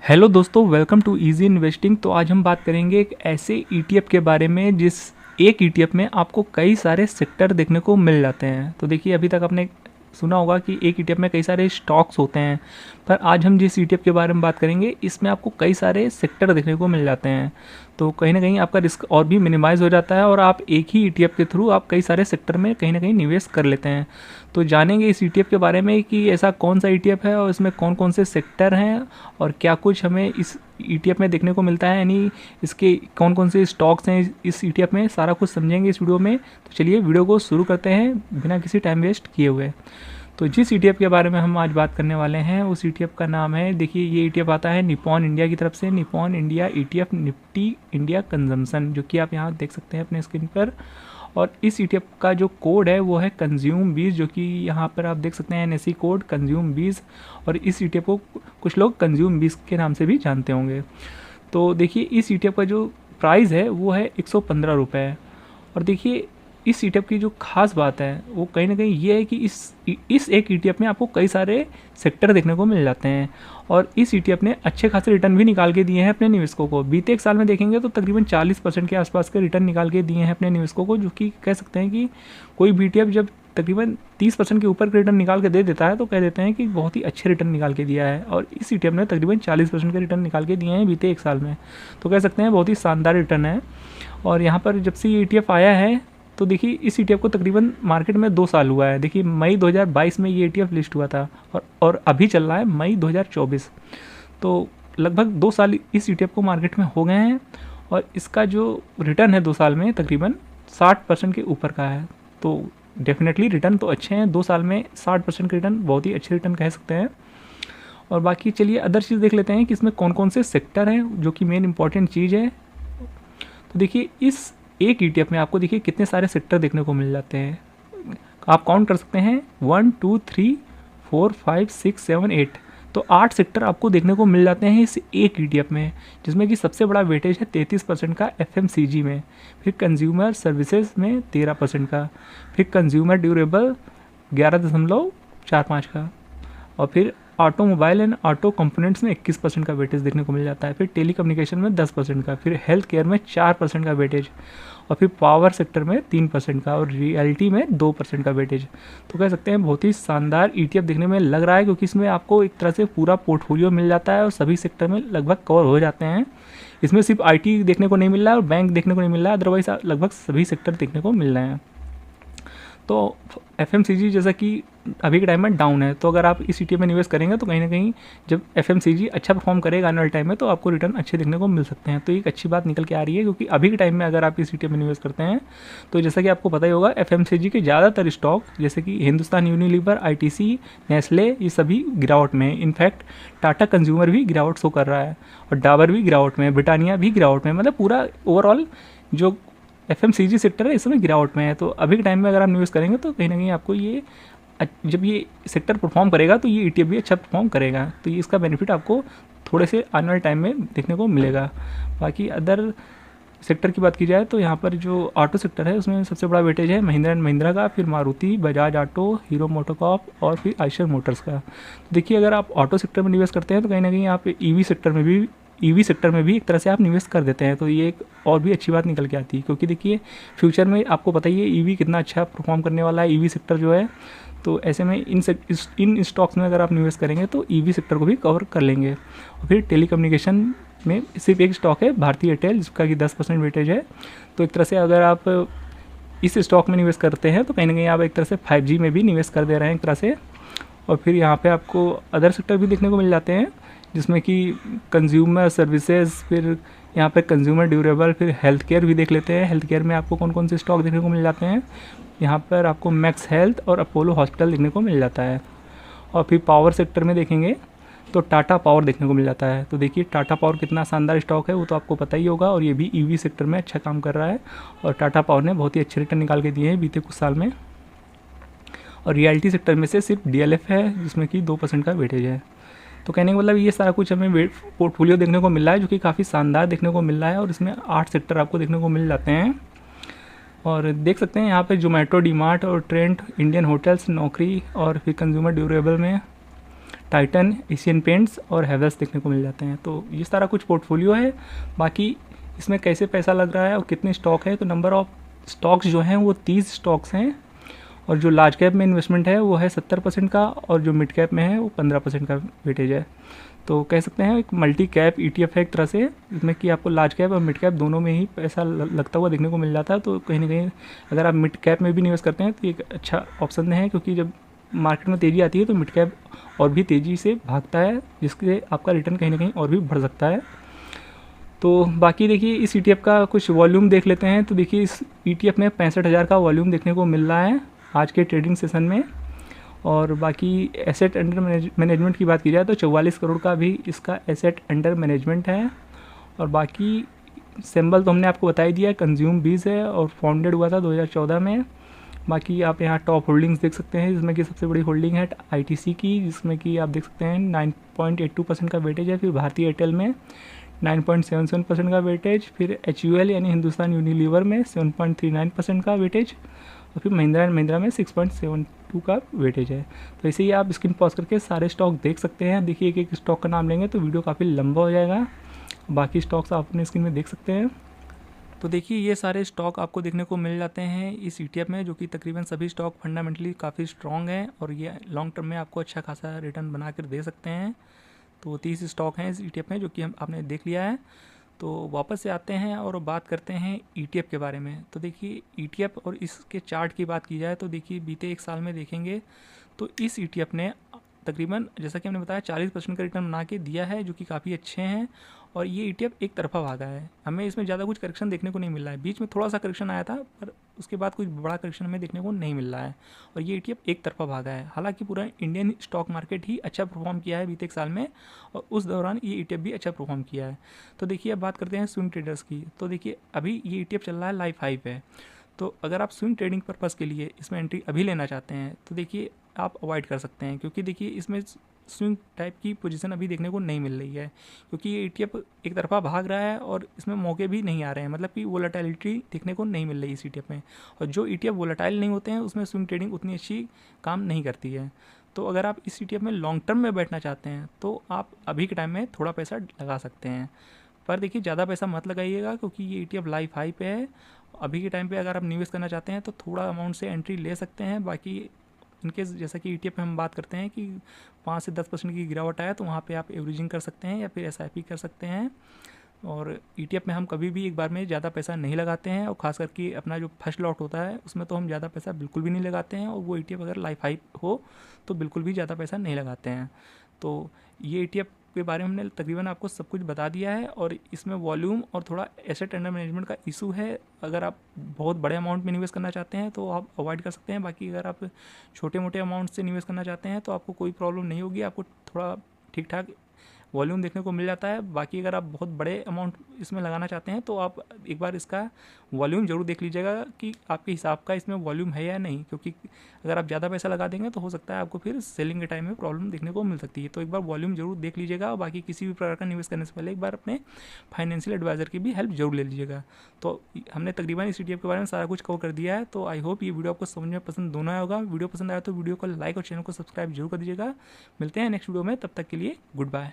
Hello दोस्तों, welcome to easy investing. तो आज हम बात करेंगे एक ऐसे ईटीएफ के बारे में जिस एक ईटीएफ में आपको कई सारे सेक्टर देखने को मिल जाते हैं। तो देखिए, अभी तक आपने सुना होगा कि एक ईटीएफ में कई सारे स्टॉक्स होते हैं, पर आज हम जिस ईटीएफ के बारे में बात करेंगे इसमें आपको कई सारे सेक्टर देखने को मिल जाते हैं। तो कहीं ना कहीं आपका रिस्क और भी मिनिमाइज़ हो जाता है और आप एक ही ईटीएफ के थ्रू आप कई सारे सेक्टर में कहीं ना कहीं निवेश कर लेते हैं। तो जानेंगे इस ईटीएफ के बारे में कि ऐसा कौन सा ईटीएफ है और इसमें कौन कौन से सेक्टर हैं और क्या कुछ हमें इस ईटीएफ में देखने को मिलता है, यानी इसके कौन कौन से स्टॉक्स हैं इस ईटीएफ में, सारा कुछ समझेंगे इस वीडियो में। तो चलिए वीडियो को शुरू करते हैं बिना किसी टाइम वेस्ट किए हुए। तो जिस ईटीएफ के बारे में हम आज बात करने वाले हैं उस ईटीएफ का नाम है, देखिए ये ईटीएफ आता है निप्पॉन इंडिया की तरफ से, Nippon India ETF Nifty India consumption, जो कि आप यहाँ देख सकते हैं अपने स्क्रीन पर। और इस ईटीएफ का जो कोड है वो है कंज्यूम 20, जो कि यहाँ पर आप देख सकते हैं एनएसई कोड कंज्यूम 20। और इस ईटीएफ को कुछ लोग कंज्यूम 20 के नाम से भी जानते होंगे। तो देखिए, इस ईटीएफ का जो प्राइस है वो है 115 रुपये। और देखिए, इस ईटीएफ की जो खास बात है वो कहीं ना कहीं ये है कि इस एक ईटीएफ में आपको कई सारे सेक्टर देखने को मिल जाते हैं और इस ईटीएफ ने अच्छे खासे रिटर्न भी निकाल के दिए हैं अपने निवेशकों को। बीते एक साल में देखेंगे तो तकरीबन 40% के आसपास के रिटर्न निकाल के दिए हैं अपने निवेशकों को, जो कि कह सकते हैं कि कोई भी ईटीएफ जब तकरीबन 30% के ऊपर के रिटर्न निकाल के दे देता है तो कह देते हैं कि बहुत ही अच्छे रिटर्न निकाल के दिया है। और इस ईटीएफ ने तकरीबन 40% के रिटर्न निकाल के दिए हैं बीते एक साल में, तो कह सकते हैं बहुत ही शानदार रिटर्न है। और यहाँ पर जब से ये ईटीएफ आया है तो देखिए, इस ईटीएफ को तकरीबन मार्केट में 2 साल हुआ है। देखिए, मई 2022 में ये ईटीएफ लिस्ट हुआ था और अभी चल रहा है मई 2024। तो लगभग 2 साल इस ईटीएफ को मार्केट में हो गए हैं और इसका जो रिटर्न है 2 साल में तकरीबन 60% के ऊपर का है। तो डेफिनेटली रिटर्न तो अच्छे हैं, 2 साल में 60% के रिटर्न बहुत ही अच्छे रिटर्न कह सकते हैं। और बाकी चलिए अदर चीज़ देख लेते हैं कि इसमें कौन कौन से सेक्टर हैं, जो कि मेन इंपॉर्टेंट चीज़ है। तो देखिए, इस एक ईटीएफ में आपको देखिए कितने सारे सेक्टर देखने को मिल जाते हैं, आप काउंट कर सकते हैं 1 2 3 4 5 6 7 8। तो 8 सेक्टर आपको देखने को मिल जाते हैं इस एक ईटीएफ में, जिसमें कि सबसे बड़ा वेटेज है 33% का एफएमसीजी में, फिर कंज्यूमर सर्विसेज में 13% का, फिर कंज्यूमर ड्यूरेबल 11.45 का, और फिर ऑटोमोबाइल एंड ऑटो कंपोनेंट्स में 21% का वेटेज देखने को मिल जाता है, फिर टेलीकम्युनिकेशन में 10% का, फिर हेल्थ केयर में 4% का वेटेज, और फिर पावर सेक्टर में 3% का, और रियलिटी में 2% का वेटेज। तो कह सकते हैं बहुत ही शानदार ईटीएफ देखने में लग रहा है, क्योंकि इसमें आपको एक तरह से पूरा पोर्टफोलियो मिल जाता है और सभी सेक्टर में लगभग कवर हो जाते हैं। इसमें सिर्फ आईटी देखने को नहीं मिल रहा है और बैंक देखने को नहीं मिल रहा है, अदरवाइज लगभग सभी सेक्टर देखने को मिल रहे हैं। तो एफएमसीजी जैसा कि अभी के टाइम में डाउन है, तो अगर आप इस ईटीएफ में निवेश करेंगे तो कहीं ना कहीं जब एफएमसीजी अच्छा परफॉर्म करेगा आने वाले टाइम में तो आपको रिटर्न अच्छे देखने को मिल सकते हैं। तो एक अच्छी बात निकल के आ रही है, क्योंकि अभी के टाइम में अगर आप इस ईटीएफ में निवेश करते हैं तो जैसा कि आपको पता ही होगा, एफएमसीजी के ज़्यादातर स्टॉक जैसे कि हिंदुस्तान यूनिलीवर, आईटीसी, नेस्ले, ये सभी गिरावट में है। इनफैक्ट टाटा कंज्यूमर भी गिरावट शो कर रहा है और डाबर भी गिरावट में है, ब्रिटानिया भी गिरावट में, मतलब पूरा ओवरऑल जो एफएमसीजी सेक्टर है इस समय गिरावट में है। तो अभी के टाइम में अगर आप निवेश करेंगे तो कहीं ना कहीं आपको ये जब ये सेक्टर परफॉर्म करेगा तो ये ईटीएफ भी अच्छा परफॉर्म करेगा, तो ये इसका बेनिफिट आपको थोड़े से आने वाले टाइम में देखने को मिलेगा। बाकी अदर सेक्टर की बात की जाए तो यहाँ पर जो ऑटो सेक्टर है उसमें सबसे बड़ा वेटेज है महिंद्रा एंड महिंद्रा का, फिर Maruti, Bajaj auto, hero MotoCorp और फिर आयशर मोटर्स का। तो देखिए, अगर आप ऑटो सेक्टर में निवेश करते हैं तो कहीं ना कहीं आप ईवी सेक्टर में भी एक तरह से आप निवेश कर देते हैं, तो ये एक और भी अच्छी बात निकल के आती है। क्योंकि देखिए, फ्यूचर में आपको पता ही है ईवी कितना अच्छा परफॉर्म करने वाला है, ईवी सेक्टर जो है। तो ऐसे में इन स्टॉक्स में अगर आप निवेश करेंगे तो ईवी सेक्टर को भी कवर कर लेंगे। और फिर टेलीकम्युनिकेशन में सिर्फ एक स्टॉक है भारतीय एयरटेल, जिसका कि 10% वेटेज है। तो एक तरह से अगर आप इस स्टॉक में निवेश करते हैं तो कहीं ना कहीं आप एक तरह से 5G में भी निवेश कर दे रहे हैं एक तरह से। और फिर यहाँ पे आपको अदर सेक्टर भी देखने को मिल जाते हैं, जिसमें कि कंज्यूमर सर्विसेज, फिर यहाँ पे कंज्यूमर ड्यूरेबल, फिर हेल्थ केयर भी देख लेते हैं। हेल्थ केयर में आपको कौन कौन से स्टॉक देखने को मिल जाते हैं, यहाँ पर आपको मैक्स हेल्थ और अपोलो हॉस्पिटल देखने को मिल जाता है। और फिर पावर सेक्टर में देखेंगे तो टाटा पावर देखने को मिल जाता है। तो देखिए, टाटा पावर कितना शानदार स्टॉक है वो तो आपको पता ही होगा, और ये भी ईवी सेक्टर में अच्छा काम कर रहा है और टाटा पावर ने बहुत ही अच्छे रिटर्न निकाल के दिए हैं बीते कुछ साल में। और रियलिटी सेक्टर में से सिर्फ डीएलएफ है, जिसमें कि 2% का वेटेज है। तो कहने का मतलब ये सारा कुछ हमें पोर्टफोलियो देखने को मिल रहा है, जो कि काफ़ी शानदार देखने को मिल रहा है, और इसमें 8 सेक्टर आपको देखने को मिल जाते हैं। और देख सकते हैं यहाँ पे जोमेटो, डीमार्ट और ट्रेंट, इंडियन होटल्स, नौकरी और फिर कंज्यूमर ड्यूरेबल में टाइटन, एशियन पेंट्स और हैवेल्स देखने को मिल जाते हैं। तो ये सारा कुछ पोर्टफोलियो है। बाकी इसमें कैसे पैसा लग रहा है और कितने स्टॉक है, तो नंबर ऑफ स्टॉक्स जो हैं वो 30 स्टॉक्स हैं, और जो लार्ज कैप में इन्वेस्टमेंट है वो है 70% का, और जो मिड कैप में है वो 15% का वेटेज है। तो कह सकते हैं एक मल्टी कैप ETF है एक तरह से, जिसमें कि आपको लार्ज कैप और मिड कैप दोनों में ही पैसा लगता हुआ देखने को मिल जाता है। तो कहीं ना कहीं अगर आप मिड कैप में भी निवेश करते हैं तो एक अच्छा ऑप्शन है, क्योंकि जब मार्केट में तेज़ी आती है तो मिड कैप और भी तेज़ी से भागता है, जिससे आपका रिटर्न कहीं ना कहीं और भी बढ़ सकता है। तो बाकी देखिए इस ETF का कुछ वॉल्यूम देख लेते हैं। तो देखिए इस ETF में 65,000 का वॉल्यूम देखने को मिल रहा है आज के ट्रेडिंग सेशन में। और बाकी एसेट अंडर मैनेजमेंट की बात की जाए तो 44 करोड़ का भी इसका एसेट अंडर मैनेजमेंट है। और बाकी सिंबल तो हमने आपको बता ही दिया, कंज्यूम बीज है और फाउंडेड हुआ था 2014 में। बाकी आप यहाँ टॉप होल्डिंग्स देख सकते हैं, जिसमें कि सबसे बड़ी होल्डिंग है ITC की, जिसमें कि आप देख सकते हैं 9.82% का वेटेज है। फिर भारतीय एयरटेल में 9.77% का वेटेज, फिर HUL यानी हिंदुस्तान यूनिलीवर में 7.39% का वेटेज, और फिर महिंद्रा एंड महिंद्रा में 6.72 का वेटेज है। तो ऐसे ही आप स्क्रीन पॉज करके सारे स्टॉक देख सकते हैं। देखिए एक एक स्टॉक का नाम लेंगे तो वीडियो काफ़ी लंबा हो जाएगा। बाकी स्टॉक्स आप अपने स्क्रीन में देख सकते हैं। तो देखिए ये सारे स्टॉक आपको देखने को मिल जाते हैं इस ETF में, जो कि तकरीबन सभी स्टॉक फंडामेंटली काफ़ी स्ट्रॉन्ग हैं और ये लॉन्ग टर्म में आपको अच्छा खासा रिटर्न बना कर दे सकते हैं। तो 30 स्टॉक हैं इस ETF में, जो कि आपने देख लिया है। तो वापस से आते हैं और बात करते हैं ETF के बारे में। तो देखिए ETF और इसके चार्ट की बात की जाए तो देखिए बीते एक साल में देखेंगे तो इस ETF ने तकरीबन जैसा कि हमने बताया 40% का रिटर्न बना के दिया है, जो कि काफ़ी अच्छे हैं। और ये ETF एक तरफा भागा है, हमें इसमें ज़्यादा कुछ करेक्शन देखने को नहीं मिल रहा है। बीच में थोड़ा सा करेक्शन आया था, पर उसके बाद कुछ बड़ा करेक्शन हमें देखने को नहीं मिल रहा है, और ये ETF एक तरफा भागा है। हालांकि पूरा इंडियन स्टॉक मार्केट ही अच्छा परफॉर्म किया है बीते एक साल में, और उस दौरान ये ETF भी अच्छा परफॉर्म किया है। तो देखिए अब बात करते हैं स्विंग ट्रेडर्स की। तो देखिए अभी ये ETF चल रहा है लाइफ हाई पे। तो अगर आप स्विंग ट्रेडिंग पर्पज़ के लिए इसमें एंट्री अभी लेना चाहते हैं तो देखिए आप अवॉइड कर सकते हैं, क्योंकि देखिए इसमें स्विंग टाइप की पोजीशन अभी देखने को नहीं मिल रही है, क्योंकि ये ETF एक तरफा भाग रहा है और इसमें मौके भी नहीं आ रहे हैं, मतलब कि वोलेटिलिटी देखने को नहीं मिल रही इस ETF में। और जो ETF वोलेटाइल नहीं होते हैं उसमें स्विंग ट्रेडिंग उतनी अच्छी काम नहीं करती है। तो अगर आप इस ETF में लॉन्ग टर्म में बैठना चाहते हैं तो आप अभी के टाइम में थोड़ा पैसा लगा सकते हैं, पर देखिए ज़्यादा पैसा मत लगाइएगा, क्योंकि ये ETF लाइफ हाई पे है। अभी के टाइम पे अगर आप निवेश करना चाहते हैं तो थोड़ा अमाउंट से एंट्री ले सकते हैं। बाकी इनकेस जैसा कि ETF में हम बात करते हैं कि 5 से 10% की गिरावट आया तो वहाँ पे आप एवरेजिंग कर सकते हैं या फिर SIP कर सकते हैं। और ETF में हम कभी भी एक बार में ज़्यादा पैसा नहीं लगाते हैं, और ख़ास करके अपना जो फर्स्ट लॉट होता है उसमें तो हम ज़्यादा पैसा बिल्कुल भी नहीं लगाते हैं, और वो ETF अगर लाइफ हाई हो तो बिल्कुल भी ज़्यादा पैसा नहीं लगाते हैं। तो ये ETF के बारे में हमने तकरीबन आपको सब कुछ बता दिया है, और इसमें वॉल्यूम और थोड़ा एसेट अंडर मैनेजमेंट का इशू है। अगर आप बहुत बड़े अमाउंट में निवेश करना चाहते हैं तो आप अवॉइड कर सकते हैं। बाकी अगर आप छोटे मोटे अमाउंट से निवेश करना चाहते हैं तो आपको कोई प्रॉब्लम नहीं होगी, आपको थोड़ा ठीक ठाक वॉल्यूम देखने को मिल जाता है। बाकी अगर आप बहुत बड़े अमाउंट इसमें लगाना चाहते हैं तो आप एक बार इसका वॉल्यूम ज़रूर देख लीजिएगा कि आपके हिसाब का इसमें वॉल्यूम है या नहीं, क्योंकि अगर आप ज़्यादा पैसा लगा देंगे तो हो सकता है आपको फिर सेलिंग के टाइम में प्रॉब्लम देखने को मिल सकती है। तो एक बार वॉल्यूम जरूर देख लीजिएगा, और बाकी किसी भी प्रकार का निवेश करने से पहले एक बार अपने फाइनेंशियल एडवाइज़र की भी हेल्प जरूर ले लीजिएगा। तो हमने तकरीबन इस ETF के बारे में सारा कुछ कवर कर दिया है। तो आई होप ये वीडियो आपको समझ में पसंद दोनों आया होगा। वीडियो पसंद आया तो वीडियो को लाइक और चैनल को सब्सक्राइब जरूर कर दीजिएगा। मिलते हैं नेक्स्ट वीडियो में, तब तक के लिए गुड बाय।